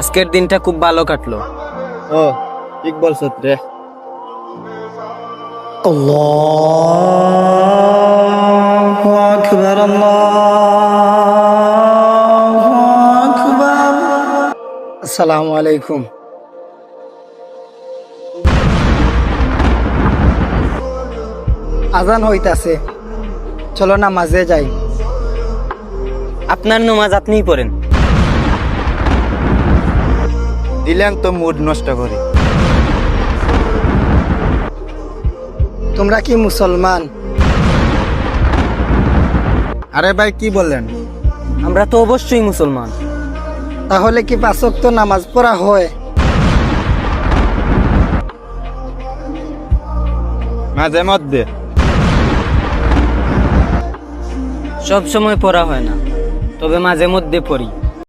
আজকের দিনটা খুব ভালো কাটলো। ও ঠিক বলছত রে। আল্লাহু আকবার, আল্লাহু আকবার। আসসালামু আলাইকুম। আজান হইতাছে, চলো নামাজে যাই। আপনার নামাজ আপনিই পড়েন। দিলেন তো মুড নষ্ট করে। তোমরা কি মুসলমান? আরে ভাই কি বললেন? আমরা তো অবশ্যই মুসলমান। তাহলে কি 5 ওয়াক্ত নামাজ পড়া হয়? মাঝে মধ্যে। সব সময় পড়া হয় না, তবে মাঝে মধ্যে পড়ি।